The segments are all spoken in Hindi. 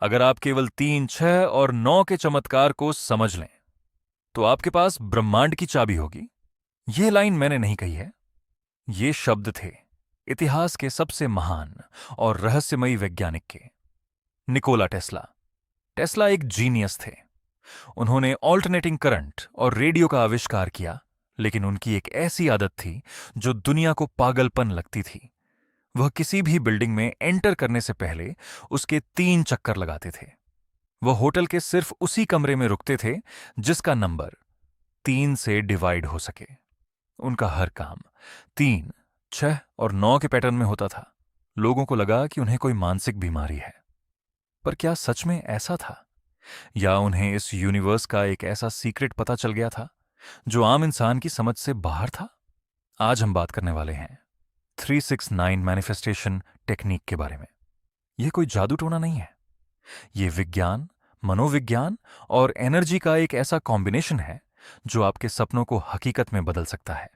अगर आप केवल 3, 6 और 9 के चमत्कार को समझ लें तो आपके पास ब्रह्मांड की चाबी होगी। यह लाइन मैंने नहीं कही है, ये शब्द थे इतिहास के सबसे महान और रहस्यमयी वैज्ञानिक के, निकोला टेस्ला। टेस्ला एक जीनियस थे। उन्होंने ऑल्टरनेटिंग करंट और रेडियो का आविष्कार किया, लेकिन उनकी एक ऐसी आदत थी जो दुनिया को पागलपन लगती थी। वह किसी भी बिल्डिंग में एंटर करने से पहले उसके 3 चक्कर लगाते थे। वह होटल के सिर्फ उसी कमरे में रुकते थे जिसका नंबर 3 से डिवाइड हो सके। उनका हर काम 3, 6 और 9 के पैटर्न में होता था। लोगों को लगा कि उन्हें कोई मानसिक बीमारी है। पर क्या सच में ऐसा था, या उन्हें इस यूनिवर्स का एक ऐसा सीक्रेट पता चल गया था जो आम इंसान की समझ से बाहर था? आज हम बात करने वाले हैं 369 मैनिफेस्टेशन टेक्निक के बारे में। यह कोई जादू टोना नहीं है। यह विज्ञान, मनोविज्ञान और एनर्जी का एक ऐसा कॉम्बिनेशन है जो आपके सपनों को हकीकत में बदल सकता है।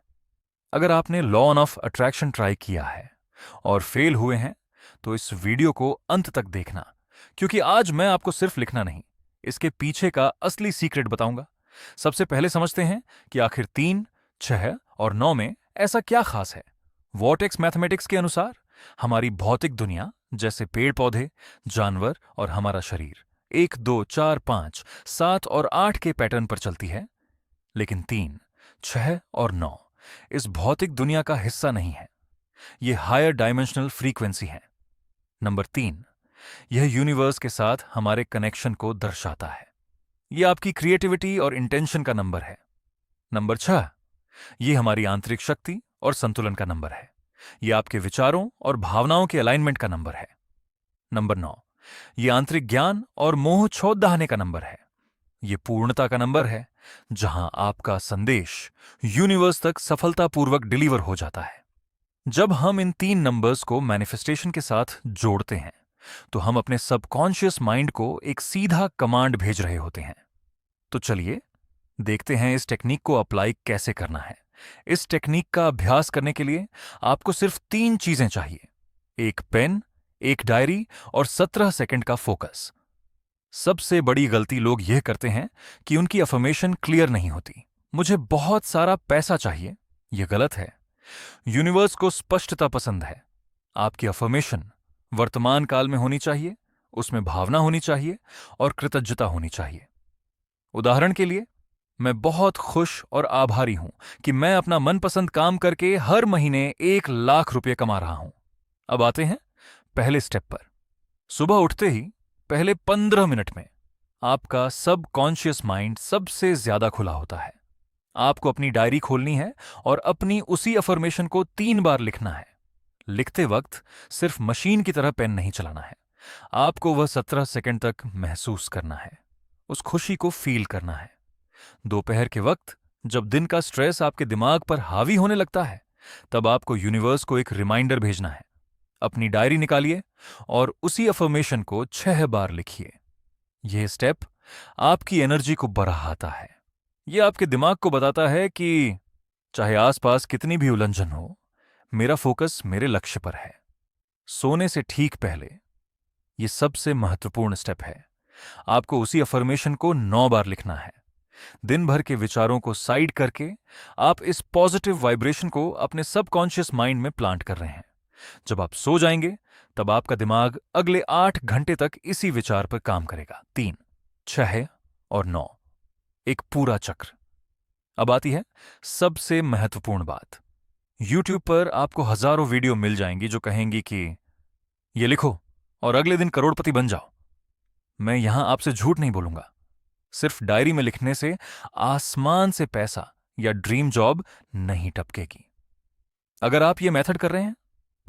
अगर आपने लॉ ऑफ अट्रैक्शन ट्राई किया है और फेल हुए हैं तो इस वीडियो को अंत तक देखना, क्योंकि आज मैं आपको सिर्फ लिखना नहीं, इसके पीछे का असली सीक्रेट बताऊंगा। सबसे पहले समझते हैं कि आखिर 3, 6 और 9 में ऐसा क्या खास है। वॉर्टेक्स मैथमेटिक्स के अनुसार हमारी भौतिक दुनिया, जैसे पेड़ पौधे, जानवर और हमारा शरीर, 1, 2, 4, 5, 7 और 8 के पैटर्न पर चलती है। लेकिन 3, 6 और 9 इस भौतिक दुनिया का हिस्सा नहीं है। ये हायर डायमेंशनल फ्रीक्वेंसी है। नंबर 3, यह यूनिवर्स के साथ हमारे कनेक्शन को दर्शाता है। यह आपकी क्रिएटिविटी और इंटेंशन का नंबर है। नंबर 6, यह हमारी आंतरिक शक्ति और संतुलन का नंबर है। यह आपके विचारों और भावनाओं के अलाइनमेंट का नंबर है। नंबर 9, यह आंतरिक ज्ञान और मोह छोड़ दहाने का नंबर है। यह पूर्णता का नंबर है, जहां आपका संदेश यूनिवर्स तक सफलतापूर्वक डिलीवर हो जाता है। जब हम इन 3 नंबर्स को मैनिफेस्टेशन के साथ जोड़ते हैं तो हम अपने सबकॉन्शियस माइंड को एक सीधा कमांड भेज रहे होते हैं। तो चलिए देखते हैं इस टेक्निक को अप्लाई कैसे करना है। इस टेक्निक का अभ्यास करने के लिए आपको सिर्फ 3 चीजें चाहिए: एक पेन, एक डायरी और 17 सेकंड का फोकस। सबसे बड़ी गलती लोग यह करते हैं कि उनकी अफर्मेशन क्लियर नहीं होती। मुझे बहुत सारा पैसा चाहिए, यह गलत है। यूनिवर्स को स्पष्टता पसंद है। आपकी अफर्मेशन वर्तमान काल में होनी चाहिए, उसमें भावना होनी चाहिए और कृतज्ञता होनी चाहिए। उदाहरण के लिए, मैं बहुत खुश और आभारी हूं कि मैं अपना मनपसंद काम करके हर महीने 1 लाख रुपए कमा रहा हूं। अब आते हैं पहले स्टेप पर। सुबह उठते ही पहले 15 मिनट में आपका सबकॉन्शियस माइंड सबसे ज्यादा खुला होता है। आपको अपनी डायरी खोलनी है और अपनी उसी अफर्मेशन को 3 बार लिखना है। लिखते वक्त सिर्फ मशीन की तरह पेन नहीं चलाना है। आपको वह 17 सेकंड तक महसूस करना है, उस खुशी को फील करना है। दोपहर के वक्त जब दिन का स्ट्रेस आपके दिमाग पर हावी होने लगता है, तब आपको यूनिवर्स को एक रिमाइंडर भेजना है। अपनी डायरी निकालिए और उसी अफर्मेशन को 6 बार लिखिए। यह स्टेप आपकी एनर्जी को बढ़ाता है। यह आपके दिमाग को बताता है कि चाहे आसपास कितनी भी उलझन हो, मेरा फोकस मेरे लक्ष्य पर है। सोने से ठीक पहले यह सबसे महत्वपूर्ण स्टेप है। आपको उसी अफर्मेशन को 9 बार लिखना है। दिन भर के विचारों को साइड करके आप इस पॉजिटिव वाइब्रेशन को अपने सबकॉन्शियस माइंड में प्लांट कर रहे हैं। जब आप सो जाएंगे तब आपका दिमाग अगले 8 घंटे तक इसी विचार पर काम करेगा। 3, 6 और 9, एक पूरा चक्र। अब आती है सबसे महत्वपूर्ण बात। YouTube पर आपको हजारों वीडियो मिल जाएंगी जो कहेंगी कि ये लिखो और अगले दिन करोड़पति बन जाओ। मैं यहां आपसे झूठ नहीं बोलूंगा। सिर्फ डायरी में लिखने से आसमान से पैसा या ड्रीम जॉब नहीं टपकेगी। अगर आप ये मेथड कर रहे हैं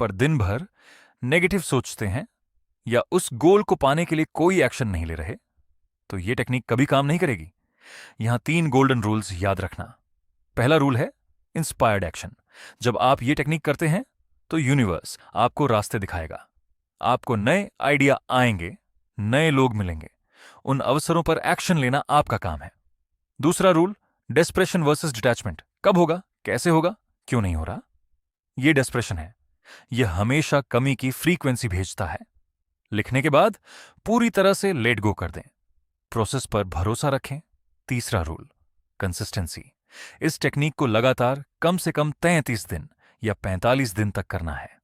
पर दिन भर नेगेटिव सोचते हैं या उस गोल को पाने के लिए कोई एक्शन नहीं ले रहे, तो यह टेक्निक कभी काम नहीं करेगी। यहां 3 गोल्डन रूल्स याद रखना। पहला रूल है इंस्पायर्ड एक्शन। जब आप ये टेक्निक करते हैं तो यूनिवर्स आपको रास्ते दिखाएगा। आपको नए आइडिया आएंगे, नए लोग मिलेंगे। उन अवसरों पर एक्शन लेना आपका काम है। दूसरा रूल, डेस्परेशन वर्सेस डिटैचमेंट। कब होगा, कैसे होगा, क्यों नहीं हो रहा, यह डेस्परेशन है। यह हमेशा कमी की फ्रीक्वेंसी भेजता है। लिखने के बाद पूरी तरह से लेट गो कर दें। प्रोसेस पर भरोसा रखें। तीसरा रूल, कंसिस्टेंसी। इस टेक्निक को लगातार कम से कम 33 दिन या 45 दिन तक करना है।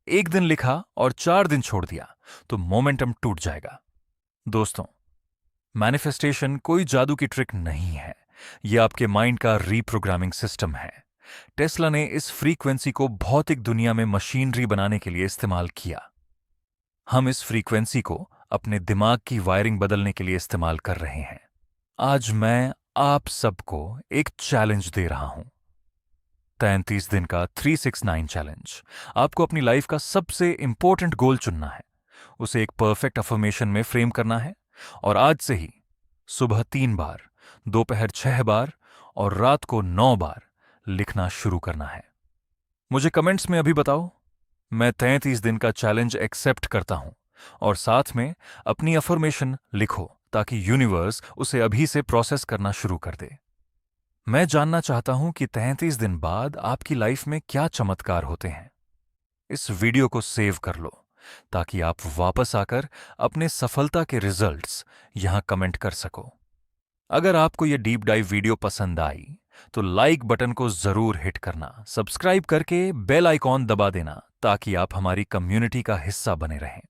एक दिन लिखा और 4 दिन छोड़ दिया तो मोमेंटम टूट जाएगा। दोस्तों, मैनिफेस्टेशन कोई जादू की ट्रिक नहीं है, यह आपके माइंड का रीप्रोग्रामिंग सिस्टम है। टेस्ला ने इस फ्रीक्वेंसी को भौतिक दुनिया में मशीनरी बनाने के लिए इस्तेमाल किया। हम इस फ्रीक्वेंसी को अपने दिमाग की वायरिंग बदलने के लिए इस्तेमाल कर रहे हैं। आज मैं आप सबको एक चैलेंज दे रहा हूं। 33 दिन का 369 चैलेंज। आपको अपनी लाइफ का सबसे इंपॉर्टेंट गोल चुनना है, उसे एक परफेक्ट अफर्मेशन में फ्रेम करना है और आज से ही सुबह 3 बार, दोपहर 6 बार और रात को 9 बार लिखना शुरू करना है। मुझे कमेंट्स में अभी बताओ, मैं 33 दिन का चैलेंज एक्सेप्ट करता हूं, और साथ में अपनी अफर्मेशन लिखो ताकि यूनिवर्स उसे अभी से प्रोसेस करना शुरू कर दे। मैं जानना चाहता हूं कि 33 दिन बाद आपकी लाइफ में क्या चमत्कार होते हैं। इस वीडियो को सेव कर लो ताकि आप वापस आकर अपने सफलता के रिजल्ट्स यहां कमेंट कर सको। अगर आपको यह डीप डाइव वीडियो पसंद आई तो लाइक बटन को जरूर हिट करना, सब्सक्राइब करके बेल आइकॉन दबा देना ताकि आप हमारी कम्युनिटी का हिस्सा बने रहें।